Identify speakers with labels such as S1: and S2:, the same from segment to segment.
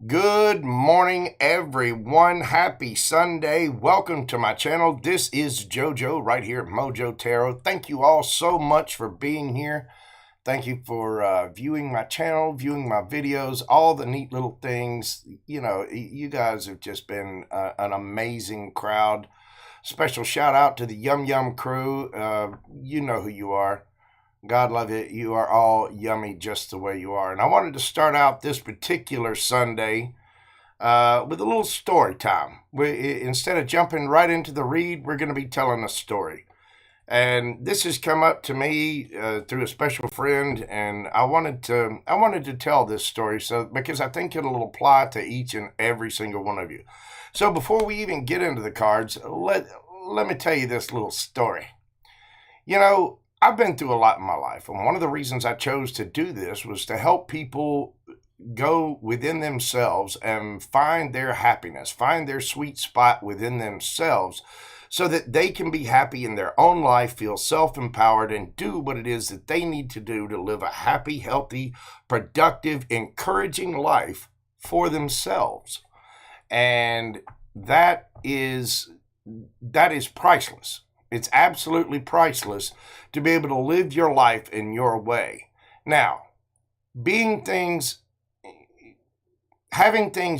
S1: Good morning, everyone. Happy Sunday. Welcome to my channel. This is Jojo right here at Mojo Tarot. Thank you all so much for being here. Thank you for viewing my channel, viewing my videos, all the neat little things. You know, you guys have just been an amazing crowd. Special shout out to the Yum Yum crew. You know who you are. God love you. You are all yummy just the way you are. And I wanted to start out this particular Sunday with a little story time. Instead of jumping right into the read, we're going to be telling a story. And this has come up to me through a special friend, and I wanted to tell this story because I think it'll apply to each and every single one of you. So before we even get into the cards, let me tell you this little story. You know, I've been through a lot in my life, and one of the reasons I chose to do this was to help people go within themselves and find their happiness, find their sweet spot within themselves so that they can be happy in their own life, feel self-empowered, and do what it is that they need to do to live a happy, healthy, productive, encouraging life for themselves. And that is priceless. It's absolutely priceless to be able to live your life in your way. Now, having things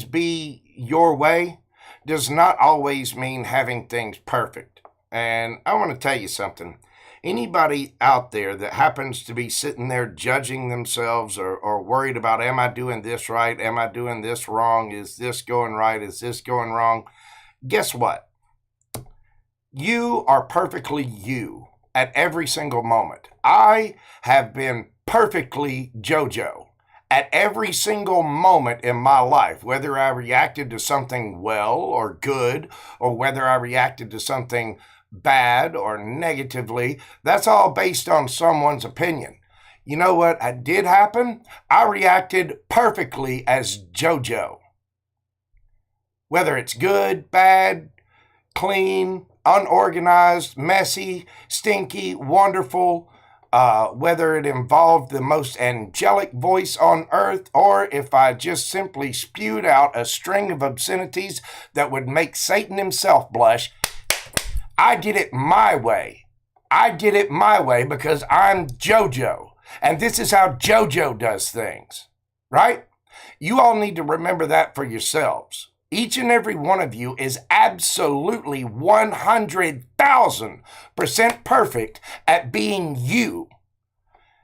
S1: be your way does not always mean having things perfect. And I want to tell you something. Anybody out there that happens to be sitting there judging themselves or worried about, am I doing this right? Am I doing this wrong? Is this going right? Is this going wrong? Guess what? You are perfectly you at every single moment. I have been perfectly JoJo at every single moment in my life, whether I reacted to something well or good, or whether I reacted to something bad or negatively. That's all based on someone's opinion. You know what did happen? I reacted perfectly as JoJo. Whether it's good, bad, clean, unorganized, messy, stinky, wonderful, whether it involved the most angelic voice on earth, or if I just simply spewed out a string of obscenities that would make Satan himself blush, I did it my way. I did it my way because I'm JoJo, and this is how JoJo does things, right? You all need to remember that for yourselves. Each and every one of you is absolutely 100,000% perfect at being you.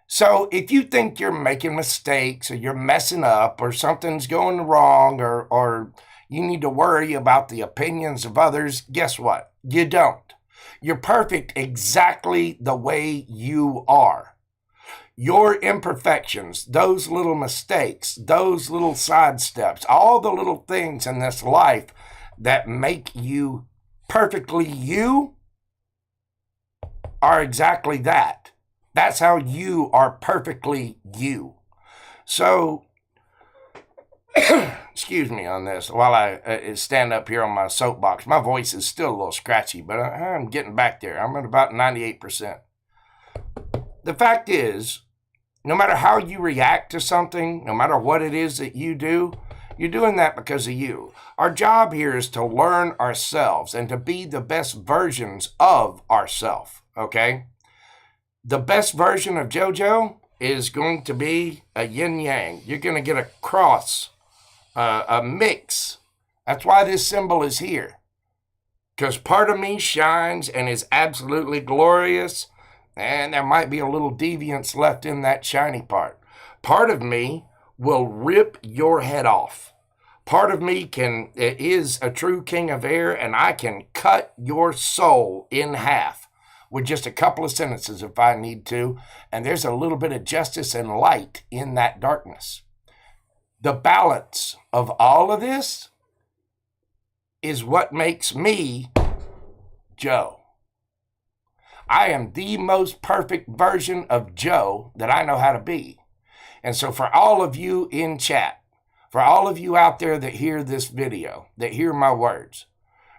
S1: So if you think you're making mistakes or you're messing up or something's going wrong or you need to worry about the opinions of others, guess what? You don't. You're perfect exactly the way you are. Your imperfections, those little mistakes, those little sidesteps, all the little things in this life that make you perfectly you are exactly that. That's how you are perfectly you. So, excuse me on this while I stand up here on my soapbox. My voice is still a little scratchy, but I'm getting back there. I'm at about 98%. The fact is, no matter how you react to something, no matter what it is that you do, you're doing that because of you. Our job here is to learn ourselves and to be the best versions of ourselves, okay? The best version of JoJo is going to be a yin-yang. You're going to get a cross, a mix. That's why this symbol is here. Because part of me shines and is absolutely glorious, and there might be a little deviance left in that shiny part. Part of me will rip your head off. Part of me is a true king of air, and I can cut your soul in half with just a couple of sentences if I need to. And there's a little bit of justice and light in that darkness. The balance of all of this is what makes me Joe. I am the most perfect version of Joe that I know how to be. And so for all of you in chat, for all of you out there that hear this video, that hear my words,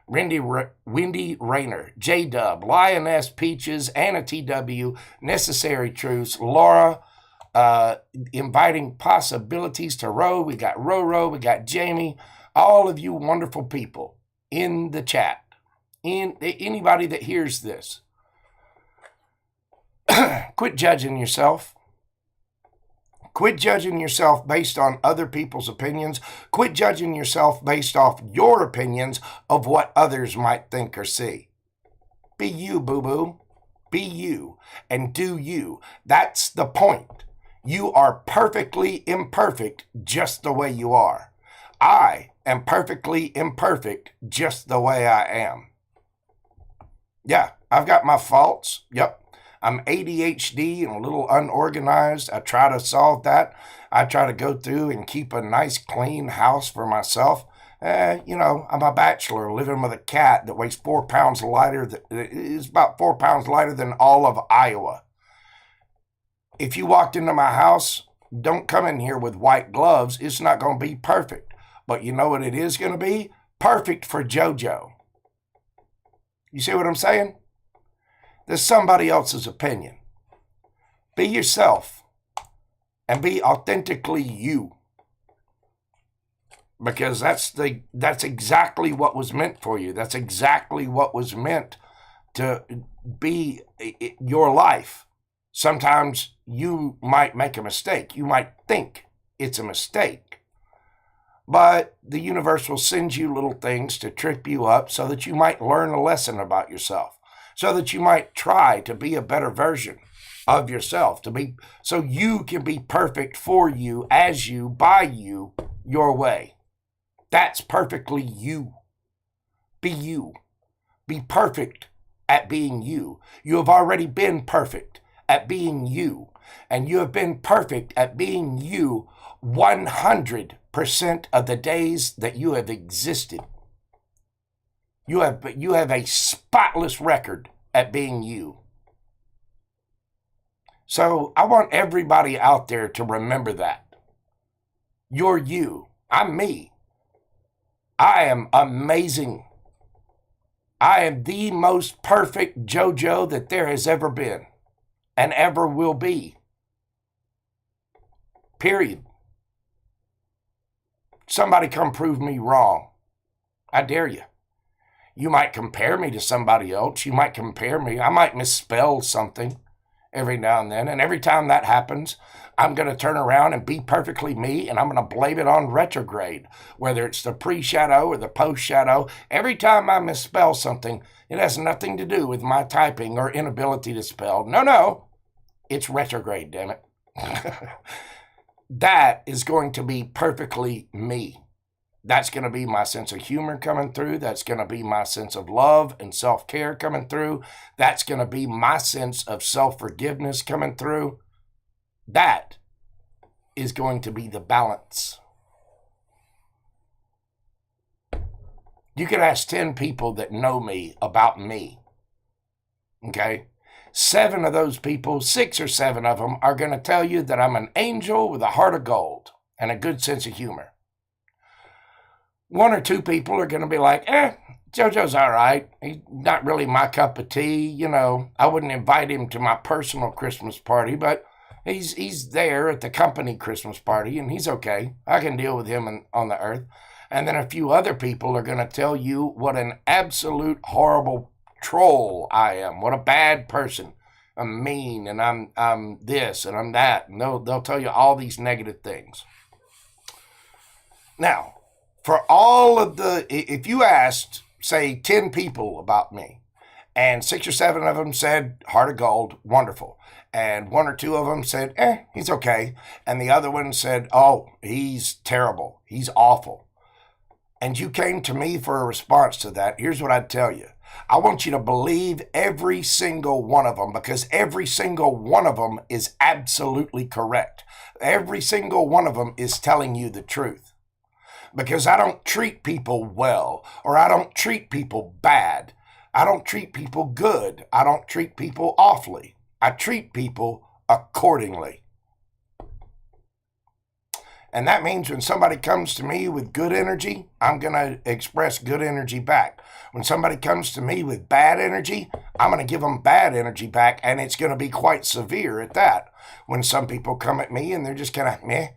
S1: Wendy Rayner, J-Dub, Lioness Peaches, Anna TW, Necessary Truths, Laura, inviting possibilities to Ro. We got Roro, we got Jamie, all of you wonderful people in the chat. Anybody that hears this, quit judging yourself. Quit judging yourself based on other people's opinions. Quit judging yourself based off your opinions of what others might think or see. Be you, boo-boo. Be you and do you. That's the point. You are perfectly imperfect just the way you are. I am perfectly imperfect just the way I am. Yeah, I've got my faults. Yep. I'm ADHD and a little unorganized. I try to solve that. I try to go through and keep a nice, clean house for myself. I'm a bachelor living with a cat that weighs 4 pounds lighter. Is about 4 pounds lighter than all of Iowa. If you walked into my house, don't come in here with white gloves. It's not going to be perfect. But you know what it is going to be? Perfect for JoJo. You see what I'm saying? There's somebody else's opinion. Be yourself and be authentically you. Because that's exactly what was meant for you. That's exactly what was meant to be your life. Sometimes you might make a mistake. You might think it's a mistake. But the universe will send you little things to trip you up so that you might learn a lesson about yourself. So that you might try to be a better version of yourself, so you can be perfect for you, as you, by you, your way. That's perfectly you. Be you. Be perfect at being you. You have already been perfect at being you, and you have been perfect at being you 100% of the days that you have existed. You have a spotless record at being you. So I want everybody out there to remember that. You're you. I'm me. I am amazing. I am the most perfect JoJo that there has ever been and ever will be. Period. Somebody come prove me wrong. I dare you. You might compare me to somebody else. You might compare me. I might misspell something every now and then. And every time that happens, I'm going to turn around and be perfectly me, and I'm going to blame it on retrograde, whether it's the pre-shadow or the post-shadow. Every time I misspell something, it has nothing to do with my typing or inability to spell. No. It's retrograde, damn it. That is going to be perfectly me. That's going to be my sense of humor coming through. That's going to be my sense of love and self-care coming through. That's going to be my sense of self-forgiveness coming through. That is going to be the balance. You could ask 10 people that know me about me. Okay? 7 of those people, 6 or 7 of them, are going to tell you that I'm an angel with a heart of gold and a good sense of humor. 1 or 2 people are going to be like, JoJo's all right. He's not really my cup of tea. I wouldn't invite him to my personal Christmas party, but he's there at the company Christmas party, and he's okay. I can deal with him on the earth. And then a few other people are going to tell you what an absolute horrible troll I am, what a bad person. I'm mean, and I'm this, and I'm that. And they'll tell you all these negative things. Now, for all of if you asked, say, 10 people about me, and 6 or 7 of them said, heart of gold, wonderful. And 1 or 2 of them said, he's okay. And the other one said, oh, he's terrible. He's awful. And you came to me for a response to that. Here's what I'd tell you. I want you to believe every single one of them, because every single one of them is absolutely correct. Every single one of them is telling you the truth. Because I don't treat people well, or I don't treat people bad. I don't treat people good. I don't treat people awfully. I treat people accordingly. And that means when somebody comes to me with good energy, I'm going to express good energy back. When somebody comes to me with bad energy, I'm going to give them bad energy back, and it's going to be quite severe at that. When some people come at me and they're just kind of, meh,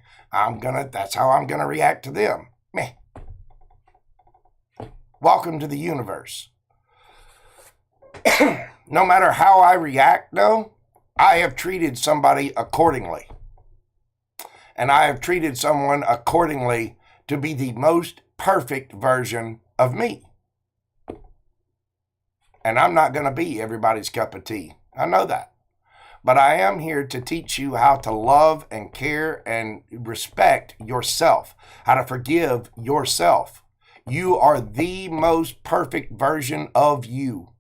S1: that's how I'm going to react to them. Meh. Welcome to the universe. No matter how I react, though, I have treated somebody accordingly. And I have treated someone accordingly to be the most perfect version of me. And I'm not going to be everybody's cup of tea. I know that. But I am here to teach you how to love and care and respect yourself, how to forgive yourself. You are the most perfect version of you.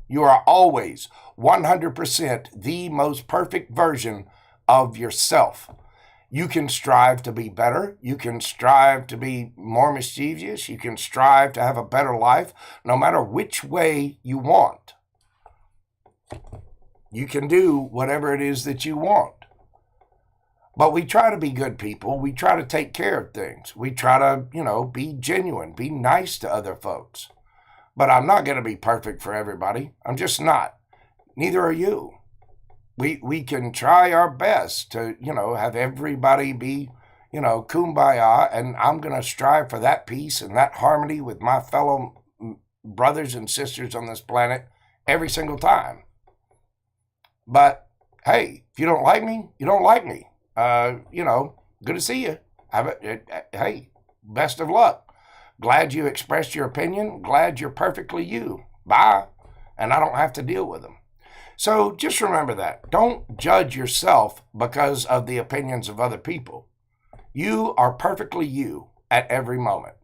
S1: You are always 100% the most perfect version of yourself. You can strive to be better. You can strive to be more mischievous. You can strive to have a better life, no matter which way you want. You can do whatever it is that you want. But we try to be good people. We try to take care of things. We try to, be genuine, be nice to other folks. But I'm not going to be perfect for everybody. I'm just not. Neither are you. We can try our best to, have everybody be, kumbaya, and I'm going to strive for that peace and that harmony with my fellow brothers and sisters on this planet every single time. But, hey, if you don't like me, you don't like me. Good to see you. Hey, best of luck. Glad you expressed your opinion. Glad you're perfectly you. Bye. And I don't have to deal with them. So just remember that. Don't judge yourself because of the opinions of other people. You are perfectly you at every moment.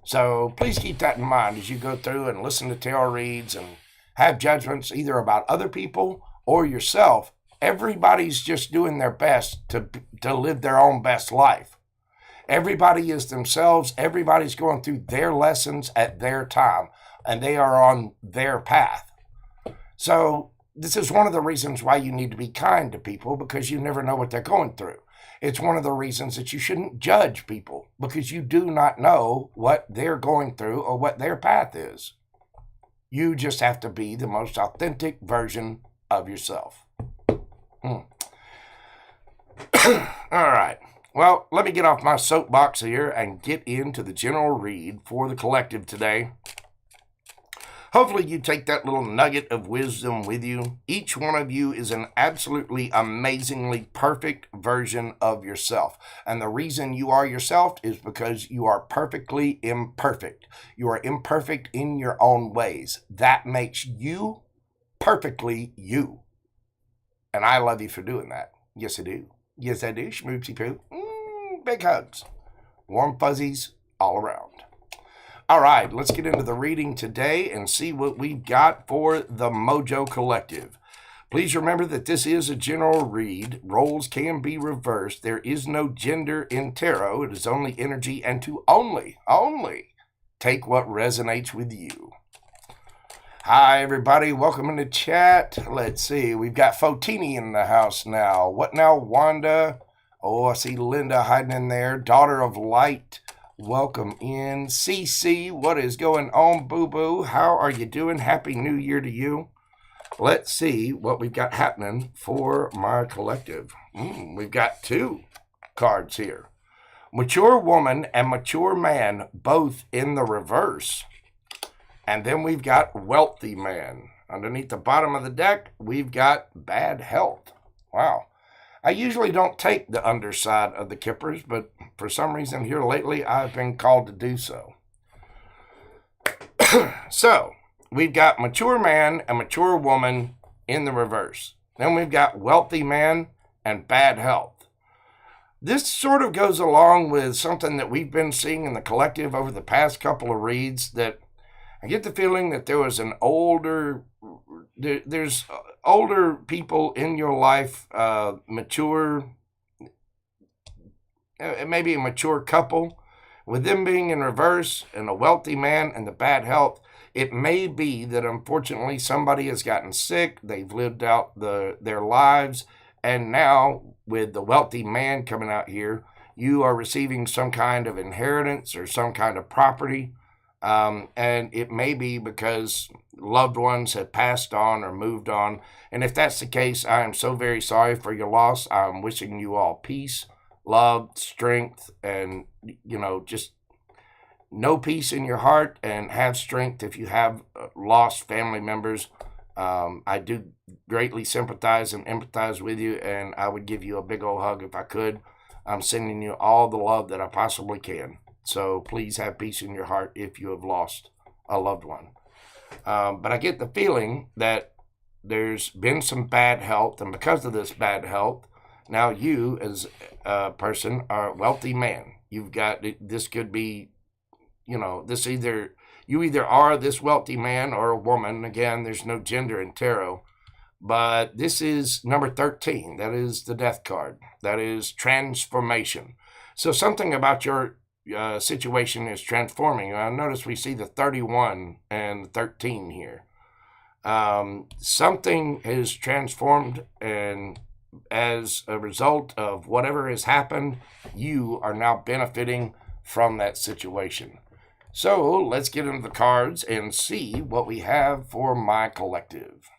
S1: So please keep that in mind as you go through and listen to tarot reads and have judgments either about other people or yourself. Everybody's just doing their best to live their own best life. Everybody is themselves. Everybody's going through their lessons at their time, and they are on their path. So this is one of the reasons why you need to be kind to people, because you never know what they're going through. It's one of the reasons that you shouldn't judge people, because you do not know what they're going through or what their path is. You just have to be the most authentic version of yourself. All right. Well, let me get off my soapbox here and get into the general read for the collective today. Hopefully you take that little nugget of wisdom with you. Each one of you is an absolutely amazingly perfect version of yourself. And the reason you are yourself is because you are perfectly imperfect. You are imperfect in your own ways. That makes you perfectly you. And I love you for doing that. Yes, I do. Yes, I do. Schmoopsy poo. Big hugs. Warm fuzzies all around. All right, let's get into the reading today and see what we've got for the Mojo Collective. Please remember that this is a general read. Roles can be reversed. There is no gender in tarot. It is only energy, and to only take what resonates with you. Hi, everybody. Welcome into chat. Let's see. We've got Fotini in the house now. What now, Wanda? Oh, I see Linda hiding in there. Daughter of Light. Welcome in. CC, what is going on, boo-boo? How are you doing? Happy New Year to you. Let's see what we've got happening for my collective. We've got two cards here. Mature woman and mature man, both in the reverse. And then we've got wealthy man. Underneath the bottom of the deck, we've got bad health. Wow. I usually don't take the underside of the kippers, but for some reason here lately, I've been called to do so. So, we've got mature man and mature woman in the reverse. Then we've got wealthy man and bad health. This sort of goes along with something that we've been seeing in the collective over the past couple of reads, that I get the feeling that there was there's older people in your life, mature, maybe a mature couple, with them being in reverse and a wealthy man and the bad health. It may be that unfortunately somebody has gotten sick, they've lived out their lives, and now with the wealthy man coming out here, you are receiving some kind of inheritance or some kind of property. And it may be because loved ones have passed on or moved on. And if that's the case, I am so very sorry for your loss. I'm wishing you all peace, love, strength, and, just know peace in your heart and have strength if you have lost family members. I do greatly sympathize and empathize with you, and I would give you a big old hug if I could. I'm sending you all the love that I possibly can. So please have peace in your heart if you have lost a loved one. But I get the feeling that there's been some bad health, and because of this bad health, now you as a person are a wealthy man. You've got, this could be, this you either are this wealthy man or a woman. Again, there's no gender in tarot. But this is number 13. That is the death card. That is transformation. So something about your situation is transforming. Notice we see the 31 and the 13 here. Something is transformed, and as a result of whatever has happened, you are now benefiting from that situation. So let's get into the cards and see what we have for my collective.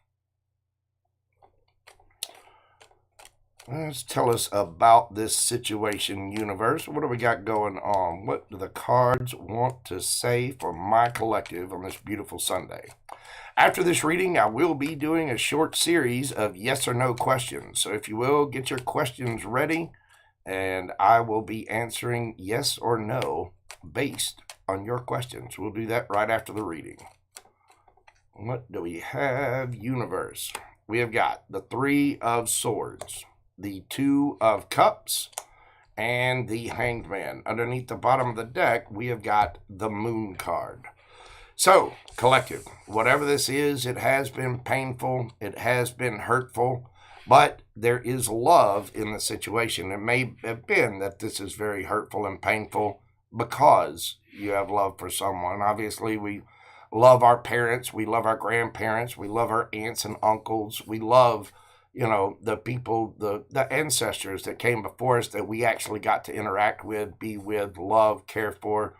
S1: Let's tell us about this situation, universe. What do we got going on? What do the cards want to say for my collective on this beautiful Sunday? After this reading, I will be doing a short series of yes or no questions. So if you will, get your questions ready, and I will be answering yes or no based on your questions. We'll do that right after the reading. What do we have, universe? We have got the 3 of Swords, the 2 of Cups, and the Hanged Man. Underneath the bottom of the deck, we have got the Moon card. So, collective, whatever this is, it has been painful, it has been hurtful, but there is love in the situation. It may have been that this is very hurtful and painful because you have love for someone. Obviously, we love our parents, we love our grandparents, we love our aunts and uncles, we love the people, the ancestors that came before us that we actually got to interact with, be with, love, care for,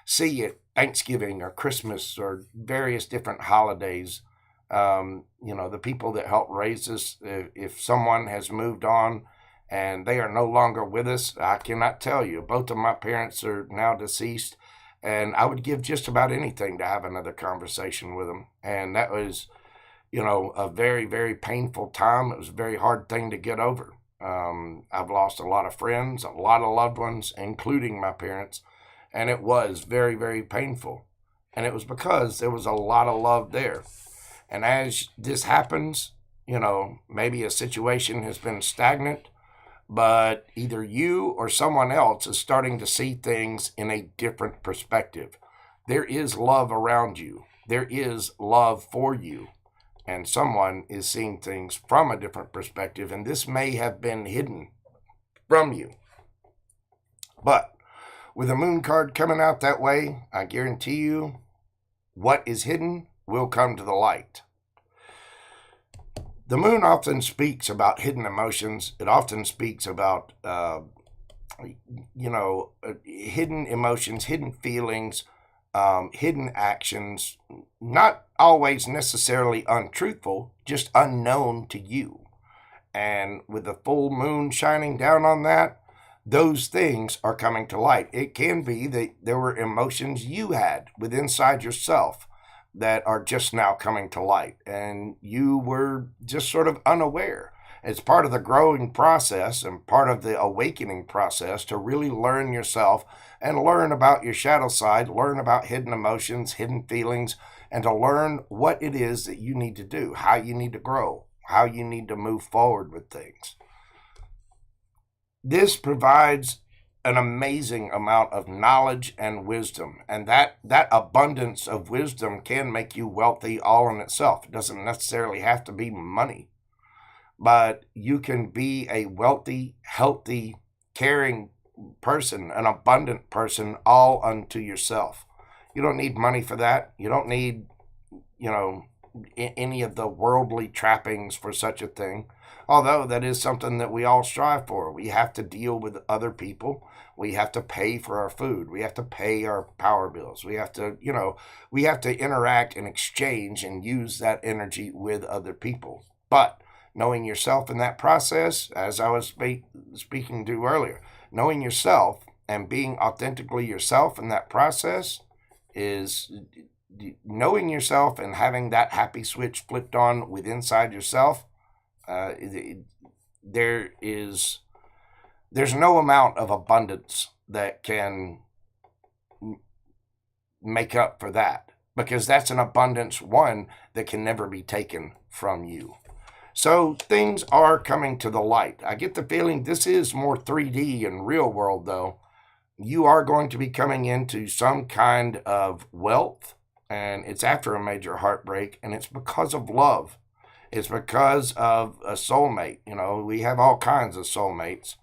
S1: see at Thanksgiving or Christmas or various different holidays. The people that helped raise us, if someone has moved on and they are no longer with us, I cannot tell you. Both of my parents are now deceased, and I would give just about anything to have another conversation with them. And that was a very, very painful time. It was a very hard thing to get over. I've lost a lot of friends, a lot of loved ones, including my parents, and it was very, very painful. And it was because there was a lot of love there. And as this happens, maybe a situation has been stagnant, but either you or someone else is starting to see things in a different perspective. There is love around you. There is love for you. And someone is seeing things from a different perspective, and this may have been hidden from you. But with the Moon card coming out that way, I guarantee you what is hidden will come to the light. The Moon often speaks about hidden emotions. It often speaks about, hidden emotions, hidden feelings, hidden actions, not always necessarily untruthful, just unknown to you. And with the full moon shining down on that, those things are coming to light. It can be that there were emotions you had within inside yourself that are just now coming to light, and you were just sort of unaware. It's part of the growing process and part of the awakening process to really learn yourself and learn about your shadow side, learn about hidden emotions, hidden feelings, and to learn what it is that you need to do, how you need to grow, how you need to move forward with things. This provides an amazing amount of knowledge and wisdom, and that abundance of wisdom can make you wealthy all in itself. It doesn't necessarily have to be money, but you can be a wealthy, healthy, caring person, an abundant person, all unto yourself. You don't need money for that. You don't need, any of the worldly trappings for such a thing. Although that is something that we all strive for. We have to deal with other people. We have to pay for our food. We have to pay our power bills. We have to, we have to interact and exchange and use that energy with other people. But knowing yourself in that process, as I was speaking to earlier, knowing yourself and being authentically yourself in that process is knowing yourself and having that happy switch flipped on with inside yourself. There's no amount of abundance that can make up for that, because that's an abundance, one, that can never be taken from you. So things are coming to the light. I get the feeling this is more 3D and real world, though. You are going to be coming into some kind of wealth, and it's after a major heartbreak, and it's because of love. It's because of a soulmate. We have all kinds of soulmates.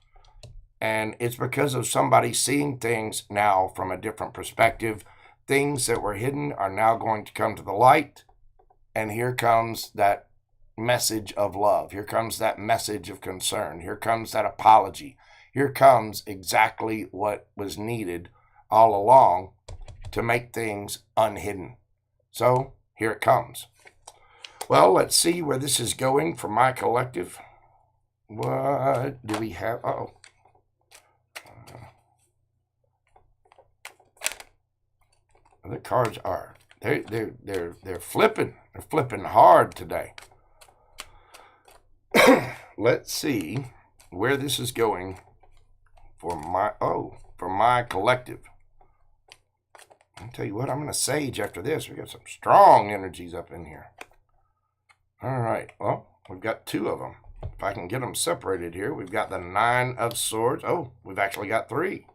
S1: And it's because of somebody seeing things now from a different perspective. Things that were hidden are now going to come to the light. And here comes that message of love. Here comes that message of concern. Here comes that apology. Here comes exactly what was needed all along to make things unhidden. So here it comes. Well, let's see where this is going for my collective. What do we have? Uh-oh. The cards are they're flipping. They're flipping hard today. Let's see where this is going for my collective. I'll tell you what, I'm going to sage after this. We got some strong energies up in here. All right. Well, we've got two of them. If I can get them separated here, we've got the Nine of Swords. Oh, we've actually got three.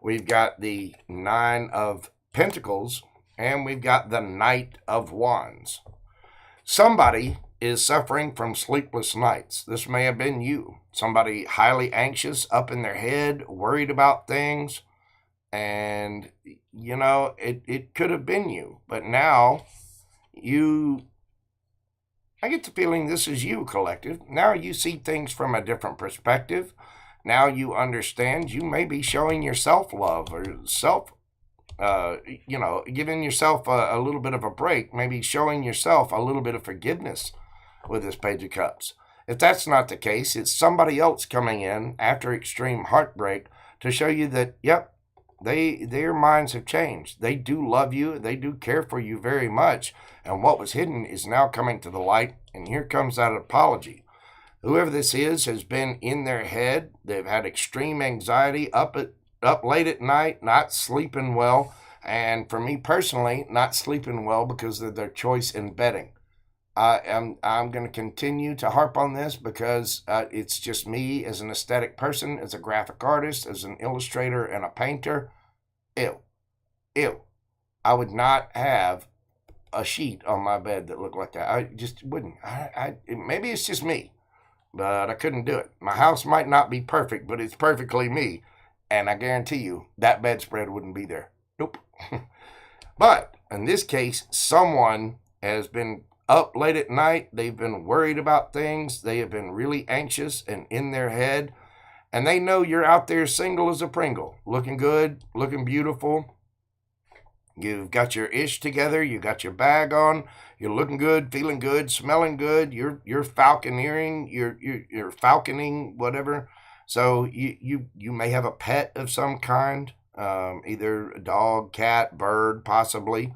S1: We've got the Nine of Pentacles, and we've got the Knight of Wands. Somebody is suffering from sleepless nights. This may have been you. Somebody highly anxious, up in their head, worried about things. And, it could have been you. But now, I get the feeling this is you, collective. Now you see things from a different perspective. Now you understand. You may be showing yourself love or giving yourself a little bit of a break, maybe showing yourself a little bit of forgiveness with this Page of Cups. If that's not the case, it's somebody else coming in after extreme heartbreak to show you that, yep, their minds have changed. They do love you. They do care for you very much. And what was hidden is now coming to the light. And here comes that apology. Whoever this is has been in their head. They've had extreme anxiety, up late at night, not sleeping well. And for me personally, not sleeping well because of their choice in bedding. I'm going to continue to harp on this because it's just me as an aesthetic person, as a graphic artist, as an illustrator and a painter. Ew. I would not have a sheet on my bed that looked like that. I just wouldn't. Maybe it's just me, but I couldn't do it. My house might not be perfect, but it's perfectly me. And I guarantee you that bedspread wouldn't be there. Nope. But in this case, someone has been up late at night. They've been worried about things. They have been really anxious and in their head. And they know you're out there single as a Pringle, looking good, looking beautiful. You've got your ish together. You got your bag on. You're looking good, feeling good, smelling good. You're falconeering. You're falconing, whatever. So you may have a pet of some kind, either a dog, cat, bird, possibly.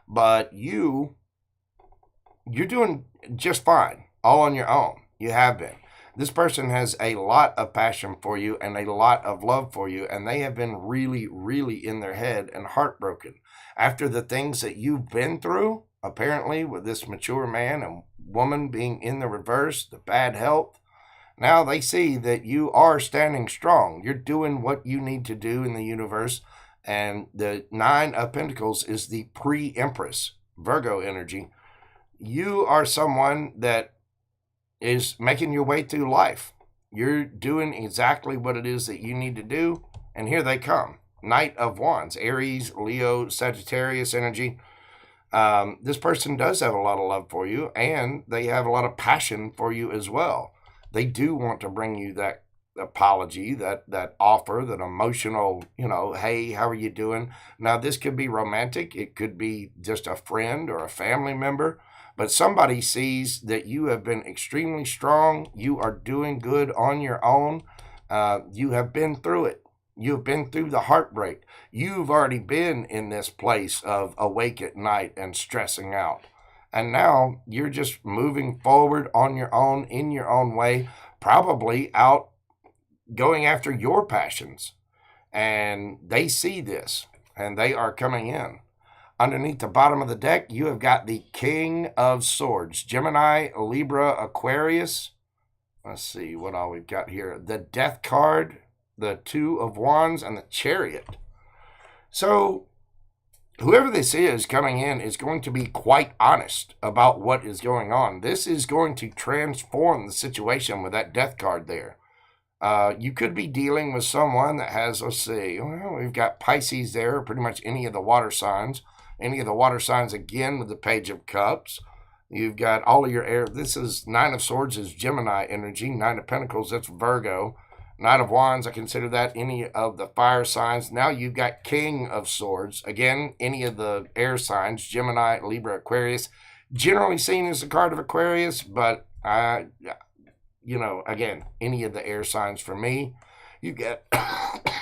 S1: But you're doing just fine, all on your own. You have been. This person has a lot of passion for you and a lot of love for you, and they have been really, really in their head and heartbroken. After the things that you've been through, apparently, with this mature man and woman being in the reverse, the bad health, now they see that you are standing strong. You're doing what you need to do in the universe, and the Nine of Pentacles is the pre-Empress, Virgo energy. You are someone that is making your way through life. You're doing exactly what it is that you need to do, and here they come. Knight of Wands, Aries, Leo, Sagittarius energy. This person does have a lot of love for you, and they have a lot of passion for you as well. They do want to bring you that apology, that offer, that emotional, hey, how are you doing? Now, this could be romantic. It could be just a friend or a family member, but somebody sees that you have been extremely strong. You are doing good on your own. You have been through it. You've been through the heartbreak. You've already been in this place of awake at night and stressing out. And now you're just moving forward on your own, in your own way, probably out going after your passions. And they see this and they are coming in. Underneath the bottom of the deck, you have got the King of Swords, Gemini, Libra, Aquarius. Let's see what all we've got here. The Death card, the Two of Wands, and the Chariot. So whoever this is coming in is going to be quite honest about what is going on. This is going to transform the situation with that Death card there. You could be dealing with someone that has, let's see, well, we've got Pisces there, pretty much any of the water signs. Any of the water signs again with the Page of Cups. You've got all of your air. This is Nine of Swords is Gemini energy. Nine of Pentacles, that's Virgo. Knight of Wands, I consider that any of the fire signs. Now you've got King of Swords. Again, any of the air signs, Gemini, Libra, Aquarius. Generally seen as the card of Aquarius, but, again, any of the air signs for me. You get,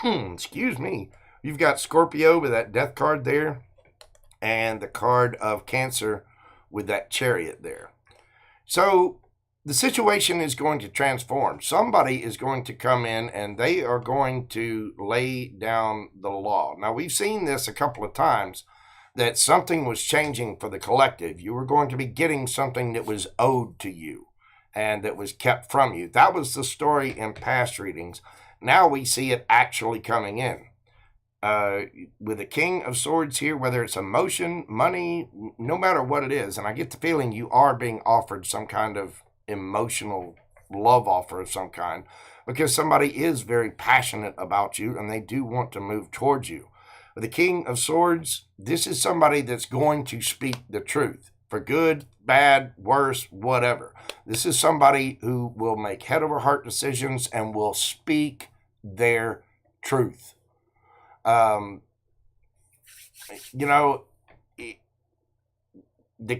S1: excuse me, you've got Scorpio with that Death card there, and the card of Cancer with that Chariot there. So the situation is going to transform. Somebody is going to come in and they are going to lay down the law. Now, we've seen this a couple of times, that something was changing for the collective. You were going to be getting something that was owed to you and that was kept from you. That was the story in past readings. Now we see it actually coming in. With the King of Swords here, whether it's emotion, money, no matter what it is, and I get the feeling you are being offered some kind of emotional love offer of some kind, because somebody is very passionate about you and they do want to move towards you. With the King of Swords, this is somebody that's going to speak the truth, for good, bad, worse, whatever. This is somebody who will make head over heart decisions and will speak their truth. The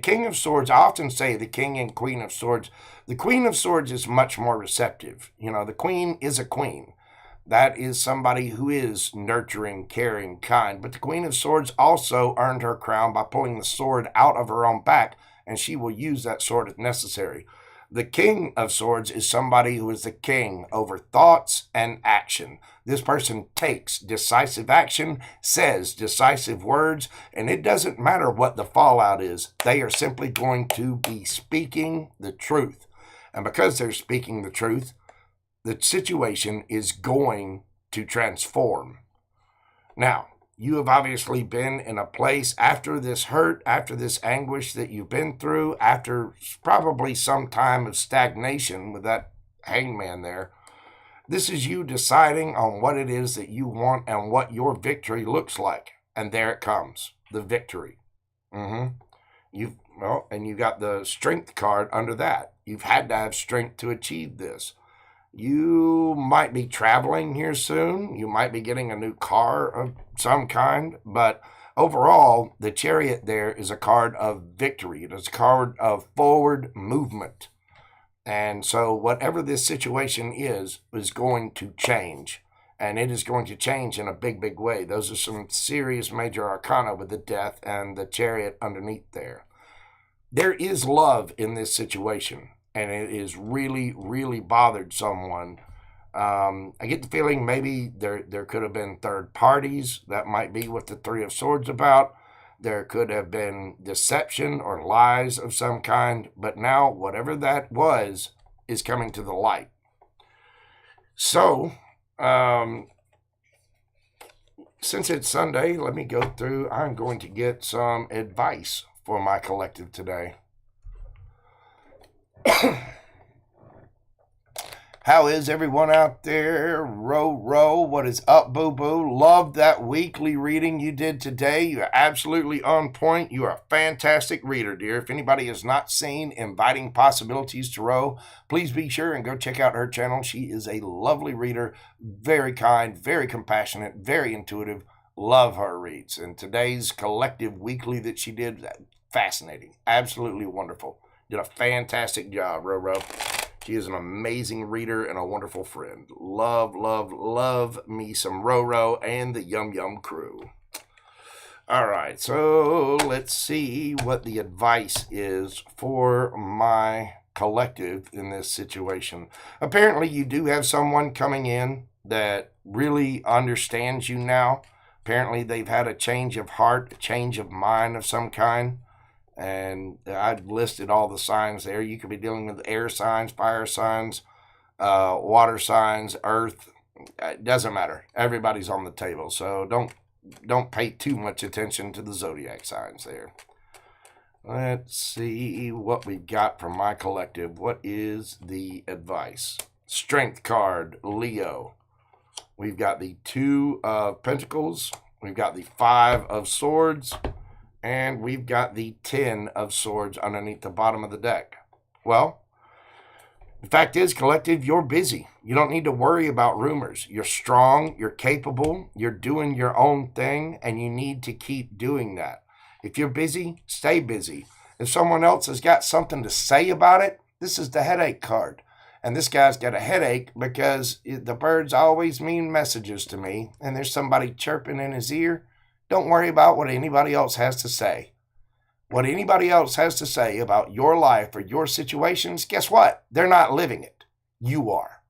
S1: King of Swords, I often say the King and Queen of Swords. The Queen of Swords is much more receptive. The Queen is a queen. That is somebody who is nurturing, caring, kind. But the Queen of Swords also earned her crown by pulling the sword out of her own back, and she will use that sword if necessary. The King of Swords is somebody who is the king over thoughts and action. This person takes decisive action, says decisive words, and it doesn't matter what the fallout is. They are simply going to be speaking the truth. And because they're speaking the truth, the situation is going to transform. Now, you have obviously been in a place after this hurt, after this anguish that you've been through, after probably some time of stagnation with that hangman there. This is you deciding on what it is that you want and what your victory looks like. And there it comes, the victory. And you got the strength card under that. You've had to have strength to achieve this. You might be traveling here soon. You might be getting a new car of some kind. But overall, the Chariot there is a card of victory. It is a card of forward movement. And so whatever this situation is going to change. And it is going to change in a big, big way. Those are some serious major arcana with the Death and the Chariot underneath there. There is love in this situation. And it is really, really bothered someone. I get the feeling maybe there could have been third parties. That might be what the Three of Swords about. There could have been deception or lies of some kind. But now, whatever that was, is coming to the light. So, since it's Sunday, let me go through. I'm going to get some advice for my collective today. How is everyone out there? Row, what is up, boo-boo? Love that weekly reading you did today. You're absolutely on point. You are a fantastic reader, dear. If anybody has not seen Inviting Possibilities to Row, please be sure and go check out her channel. She is a lovely reader, very kind, very compassionate, very intuitive. Love her reads. And today's collective weekly that she did, fascinating, absolutely wonderful. Did a fantastic job, Row. She is an amazing reader and a wonderful friend. Love, love, love me some Row and the Yum Yum crew. All right, so let's see what the advice is for my collective in this situation. Apparently, you do have someone coming in that really understands you now. Apparently, they've had a change of heart, a change of mind of some kind. And I listed all the signs there. You could be dealing with air signs, fire signs, water signs, earth. It doesn't matter. Everybody's on the table. So don't pay too much attention to the zodiac signs there. Let's see what we got from my collective. What is the advice? Strength card, Leo. We've got the 2 of Pentacles. We've got the 5 of Swords. And we've got the 10 of Swords underneath the bottom of the deck. Well, the fact is, collective, you're busy. You don't need to worry about rumors. You're strong, you're capable, you're doing your own thing, and you need to keep doing that. If you're busy, stay busy. If someone else has got something to say about it, this is the headache card. And this guy's got a headache because the birds always mean messages to me, and there's somebody chirping in his ear. Don't worry about what anybody else has to say. What anybody else has to say about your life or your situations, guess what? They're not living it. You are.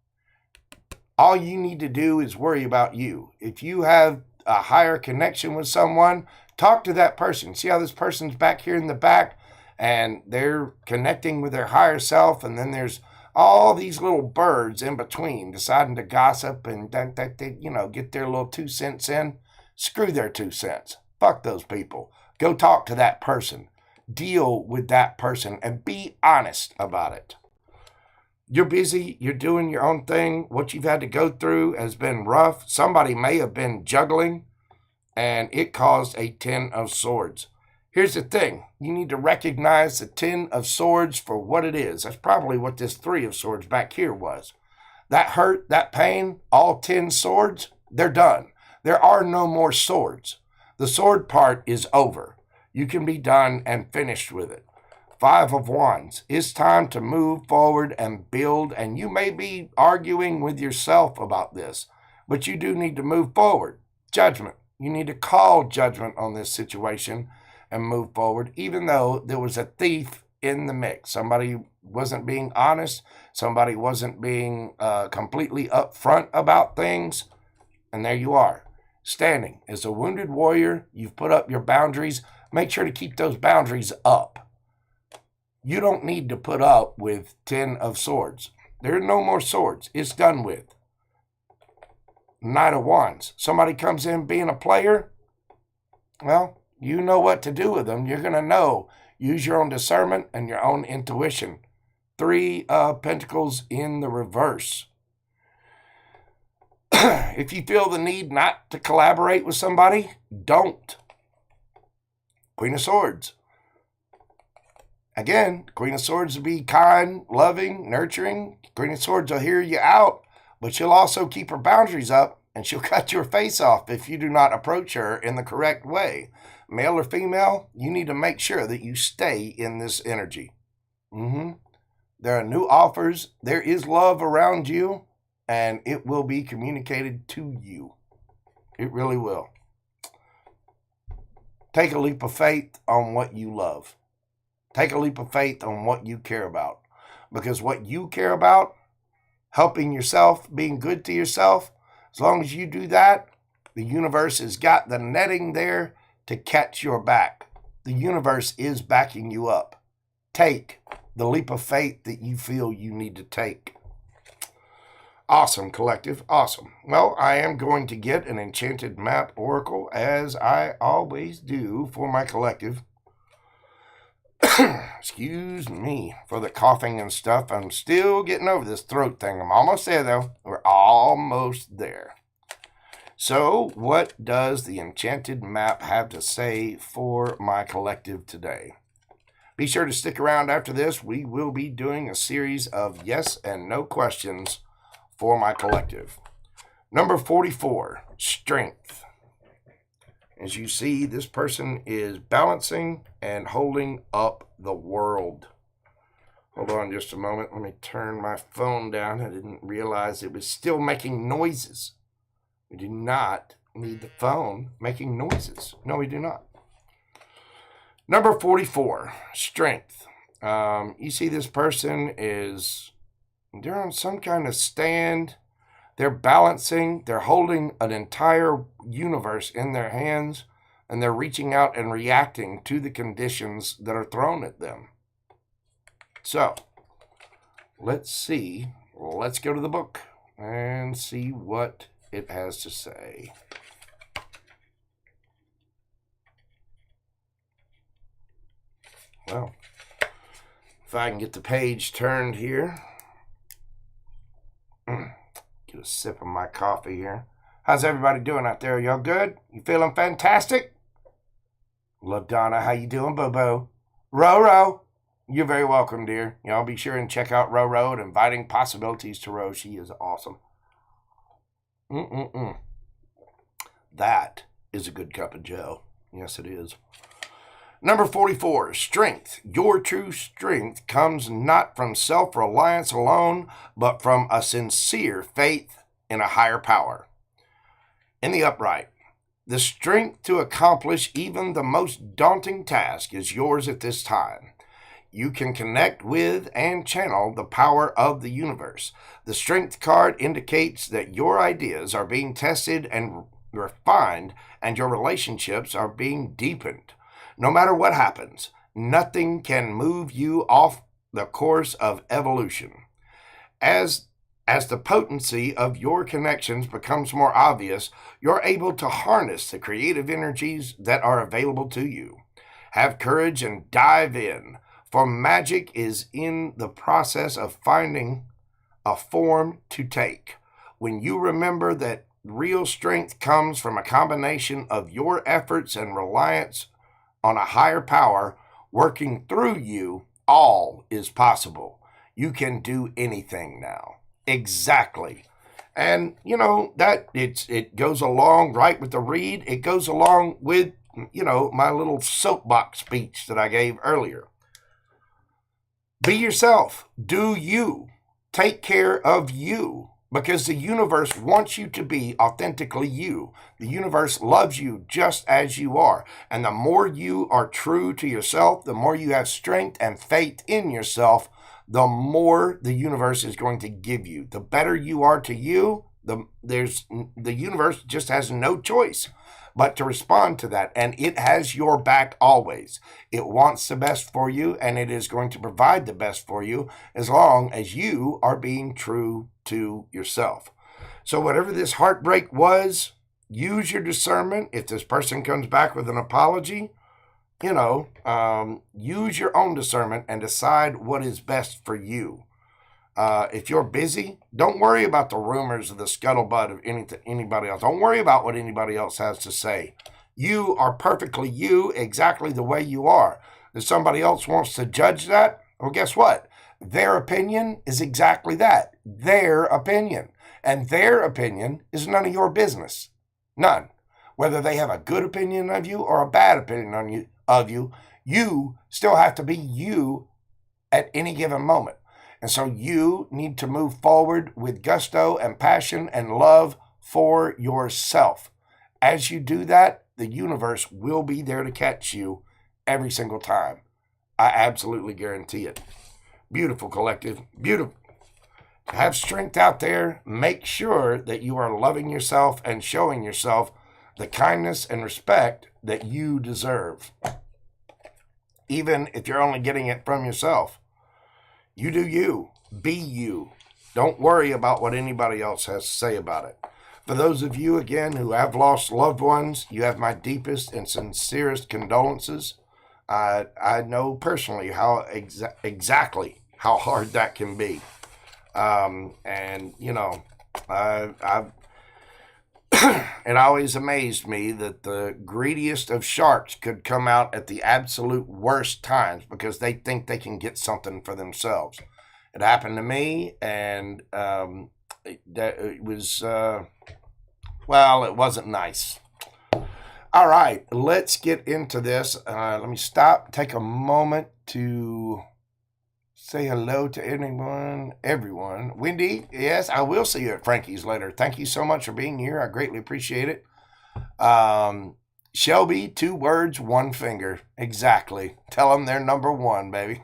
S1: All you need to do is worry about you. If you have a higher connection with someone, talk to that person. See how this person's back here in the back and they're connecting with their higher self, and then there's all these little birds in between deciding to gossip and get their little 2 cents in. Screw their 2 cents. Fuck those people. Go talk to that person. Deal with that person and be honest about it. You're busy. You're doing your own thing. What you've had to go through has been rough. Somebody may have been juggling and it caused a 10 of Swords. Here's the thing. You need to recognize the 10 of Swords for what it is. That's probably what this 3 of Swords back here was. That hurt, that pain, all 10 swords, they're done. There are no more swords. The sword part is over. You can be done and finished with it. 5 of Wands. It's time to move forward and build, and you may be arguing with yourself about this, but you do need to move forward. Judgment. You need to call judgment on this situation and move forward, even though there was a thief in the mix. Somebody wasn't being honest. Somebody wasn't being completely upfront about things, and there you are. Standing as a wounded warrior, you've put up your boundaries. Make sure to keep those boundaries up. You don't need to put up with 10 of Swords. There are no more swords. It's done with. Knight of Wands. Somebody comes in being a player. Well, you know what to do with them. You're going to know. Use your own discernment and your own intuition. 3 of Pentacles in the reverse. If you feel the need not to collaborate with somebody, don't. Queen of Swords. Again, Queen of Swords will be kind, loving, nurturing. Queen of Swords will hear you out, but she'll also keep her boundaries up, and she'll cut your face off if you do not approach her in the correct way. Male or female, you need to make sure that you stay in this energy. There are new offers. There is love around you. And it will be communicated to you. It really will. Take a leap of faith on what you love. Take a leap of faith on what you care about. Because what you care about, helping yourself, being good to yourself, as long as you do that, the universe has got the netting there to catch your back. The universe is backing you up. Take the leap of faith that you feel you need to take. Awesome, collective. Awesome. Well, I am going to get an enchanted map oracle, as I always do for my collective. Excuse me for the coughing and stuff. I'm still getting over this throat thing. I'm almost there, though. We're almost there. So, what does the enchanted map have to say for my collective today? Be sure to stick around after this. We will be doing a series of yes and no questions for my collective. Number 44, strength. As you see, this person is balancing and holding up the world. Hold on just a moment. Let me turn my phone down. I didn't realize it was still making noises. We do not need the phone making noises. No, we do not. Number 44, strength. You see this person they're on some kind of stand. They're balancing. They're holding an entire universe in their hands, and they're reaching out and reacting to the conditions that are thrown at them. So, let's see. Let's go to the book and see what it has to say. Well, if I can get the page turned here. Get a sip of my coffee here. How's everybody doing out there? Y'all good? You feeling fantastic? Love Donna. How you doing, Bobo? Roro. You're very welcome, dear. Y'all be sure and check out Roro at Inviting Possibilities Tarot. She is awesome. That is a good cup of joe. Yes, it is. Number 44, strength. Your true strength comes not from self-reliance alone, but from a sincere faith in a higher power. In the upright, the strength to accomplish even the most daunting task is yours at this time. You can connect with and channel the power of the universe. The strength card indicates that your ideas are being tested and refined, and your relationships are being deepened. No matter what happens, nothing can move you off the course of evolution. As the potency of your connections becomes more obvious, you're able to harness the creative energies that are available to you. Have courage and dive in, for magic is in the process of finding a form to take. When you remember that real strength comes from a combination of your efforts and reliance on a higher power working through you, all is possible. You can do anything now. Exactly. And, that it goes along right with the read. It goes along with, my little soapbox speech that I gave earlier. Be yourself. Do you. Take care of you. Because the universe wants you to be authentically you. The universe loves you just as you are. And the more you are true to yourself, the more you have strength and faith in yourself, the more the universe is going to give you. The better you are to you, the universe just has no choice but to respond to that. And it has your back always. It wants the best for you, and it is going to provide the best for you as long as you are being true to yourself. So whatever this heartbreak was, use your discernment. If this person comes back with an apology, use your own discernment and decide what is best for you. If you're busy, don't worry about the rumors of the scuttlebutt of anybody else. Don't worry about what anybody else has to say. You are perfectly you, exactly the way you are. If somebody else wants to judge that, well, guess what? Their opinion is exactly that. Their opinion. And their opinion is none of your business. None. Whether they have a good opinion of you or a bad opinion of you, you still have to be you at any given moment. And so you need to move forward with gusto and passion and love for yourself. As you do that, the universe will be there to catch you every single time. I absolutely guarantee it. Beautiful, collective. Beautiful. Have strength out there. Make sure that you are loving yourself and showing yourself the kindness and respect that you deserve. Even if you're only getting it from yourself. You do you. Be you. Don't worry about what anybody else has to say about it. For those of you, again, who have lost loved ones, you have my deepest and sincerest condolences. I know personally how exactly how hard that can be. And you know, I've it always amazed me that the greediest of sharks could come out at the absolute worst times because they think they can get something for themselves. It happened to me, and it was well, it wasn't nice. All right, let's get into this. Let me stop, take a moment to say hello to everyone. Wendy, yes, I will see you at Frankie's later. Thank you so much for being here. I greatly appreciate it. Shelby, 2 words, 1 finger. Exactly. Tell them they're number 1, baby.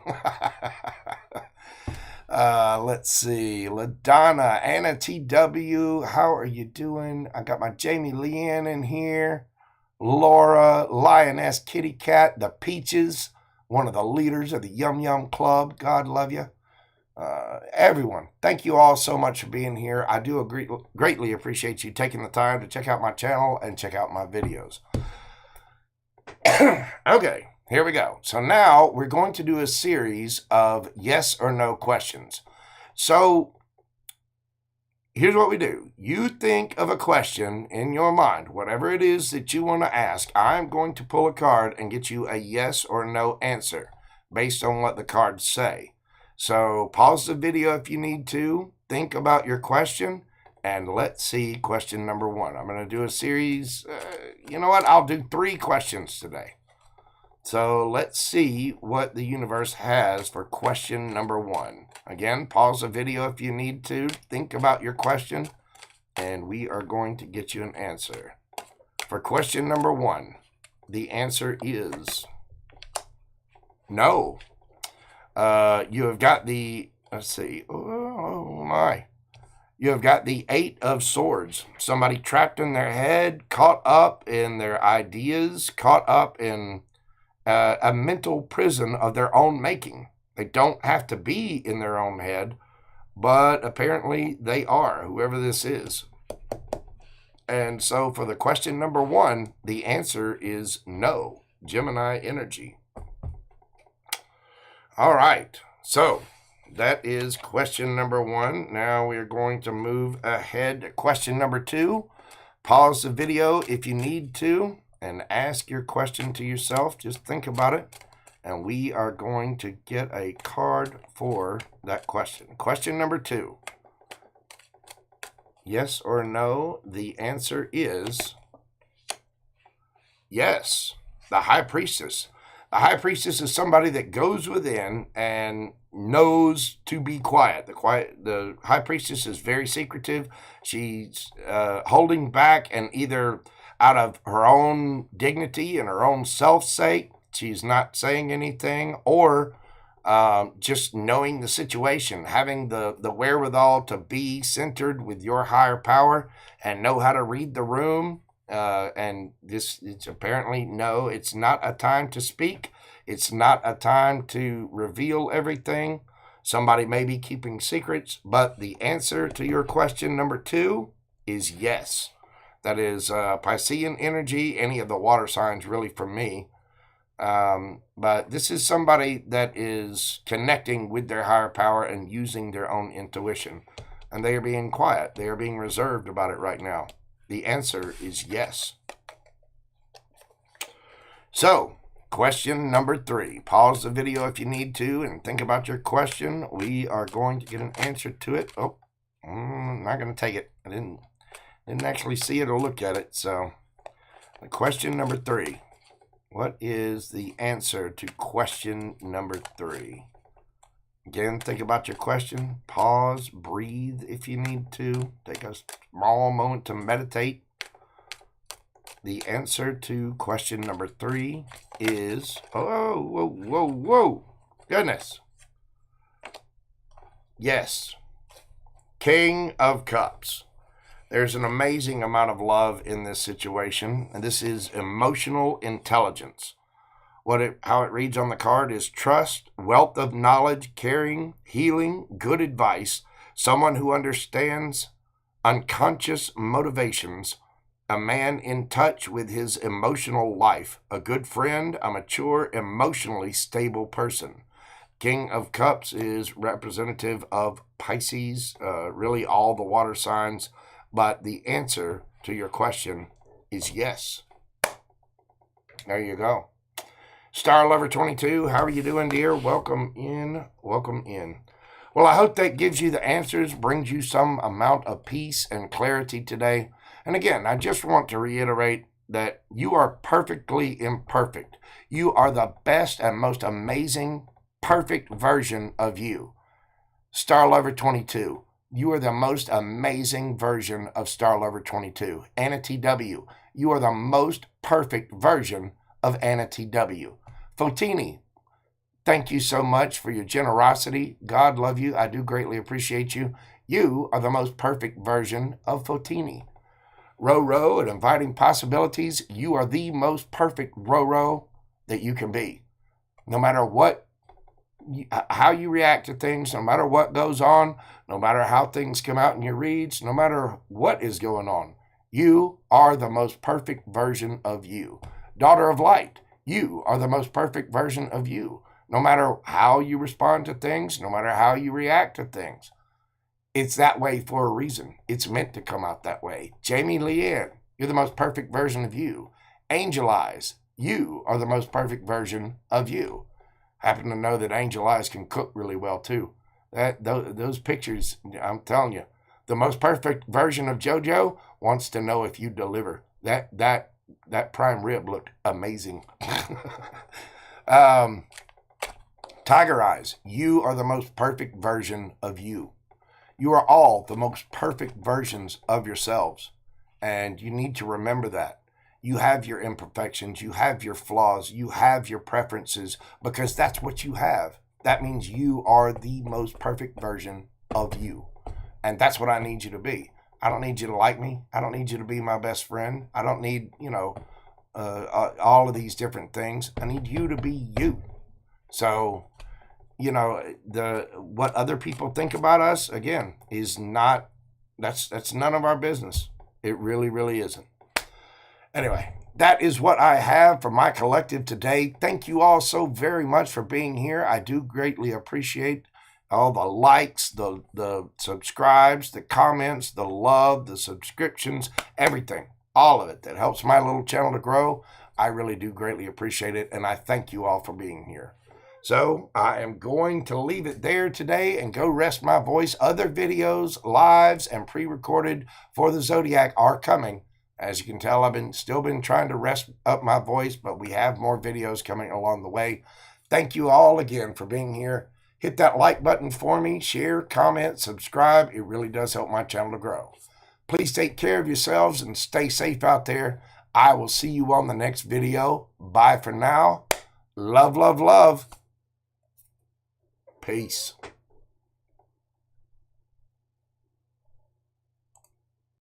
S1: Let's see. LaDonna, Anna TW, how are you doing? I got my Jamie Leanne in here. Laura, Lioness Kitty Cat, the Peaches, one of the leaders of the Yum Yum Club. God love you. Everyone, thank you all so much for being here. I do greatly appreciate you taking the time to check out my channel and check out my videos. Okay, here we go. So now we're going to do a series of yes or no questions. So here's what we do. You think of a question in your mind, whatever it is that you want to ask. I'm going to pull a card and get you a yes or no answer based on what the cards say. So pause the video if you need to. Think about your question, and let's see question number 1. I'm going to do a series. You know what? I'll do 3 questions today. So let's see what the universe has for question number 1. Again, pause the video if you need to. Think about your question, and we are going to get you an answer. For question number 1, the answer is no. You have got the, let's see, oh my. You have got the 8 of Swords. Somebody trapped in their head, caught up in their ideas, caught up in a mental prison of their own making. They don't have to be in their own head, but apparently they are, whoever this is. And so for the question number 1, the answer is no. Gemini energy. All right, so that is question number 1. Now we're going to move ahead to question number 2. Pause the video if you need to and ask your question to yourself. Just think about it, and we are going to get a card for that question. Question number 2. Yes or no? The answer is yes. The High Priestess. The High Priestess is somebody that goes within and knows to be quiet. The High Priestess is very secretive. She's holding back, and either out of her own dignity and her own self's sake, she's not saying anything, or just knowing the situation, having the wherewithal to be centered with your higher power and know how to read the room. And it's apparently no, it's not a time to speak. It's not a time to reveal everything. Somebody may be keeping secrets, but the answer to your question number 2 is yes. That is Piscean energy, any of the water signs really for me. But this is somebody that is connecting with their higher power and using their own intuition. And they are being quiet. They are being reserved about it right now. The answer is yes. So, question number 3. Pause the video if you need to and think about your question. We are going to get an answer to it. Oh, I'm not going to take it. I didn't actually see it or look at it. So, question number 3. What is the answer to question number 3? Again, think about your question. Pause, breathe if you need to. Take a small moment to meditate. The answer to question number 3 is, oh, whoa. Goodness. Yes. King of Cups. There's an amazing amount of love in this situation, and this is emotional intelligence. How it reads on the card is trust, wealth of knowledge, caring, healing, good advice, someone who understands unconscious motivations, a man in touch with his emotional life, a good friend, a mature, emotionally stable person. King of Cups is representative of Pisces, really all the water signs, but the answer to your question is yes. There you go. Star Lover 22, how are you doing, dear? Welcome in, welcome in. Well, I hope that gives you the answers, brings you some amount of peace and clarity today. And again, I just want to reiterate that you are perfectly imperfect. You are the best and most amazing, perfect version of you. Star Lover 22, you are the most amazing version of Star Lover 22. Anna TW, you are the most perfect version of Anna TW. Fotini, thank you so much for your generosity. God love you. I do greatly appreciate you. You are the most perfect version of Fotini. Roro and Inviting Possibilities, you are the most perfect Roro that you can be. No matter what, how you react to things, no matter what goes on, no matter how things come out in your reads, no matter what is going on, you are the most perfect version of you. Daughter of Light, you are the most perfect version of you. No matter how you respond to things, no matter how you react to things. It's that way for a reason. It's meant to come out that way. Jamie Leanne, you're the most perfect version of you. Angel Eyes, you are the most perfect version of you. Happen to know that Angel Eyes can cook really well too. Those pictures, I'm telling you, the most perfect version of JoJo wants to know if you deliver. That prime rib looked amazing. Tiger Eyes, you are the most perfect version of you. You are all the most perfect versions of yourselves. And you need to remember that. You have your imperfections, you have your flaws, you have your preferences, because that's what you have. That means you are the most perfect version of you. And that's what I need you to be. I don't need you to like me. I don't need you to be my best friend. I don't need, all of these different things. I need you to be you. So, what other people think about us, again, is not, that's none of our business. It really, really isn't. Anyway, that is what I have for my collective today. Thank you all so very much for being here. I do greatly appreciate all the likes, the subscribes, the comments, the love, the subscriptions, everything, all of it that helps my little channel to grow. I really do greatly appreciate it, and I thank you all for being here. So I am going to leave it there today and go rest my voice. Other videos, lives, and pre-recorded for the Zodiac are coming. As you can tell, I've still been trying to rest up my voice, but we have more videos coming along the way. Thank you all again for being here. Hit that like button for me, share, comment, subscribe. It really does help my channel to grow. Please take care of yourselves and stay safe out there. I will see you on the next video. Bye for now. Love, love, love. Peace.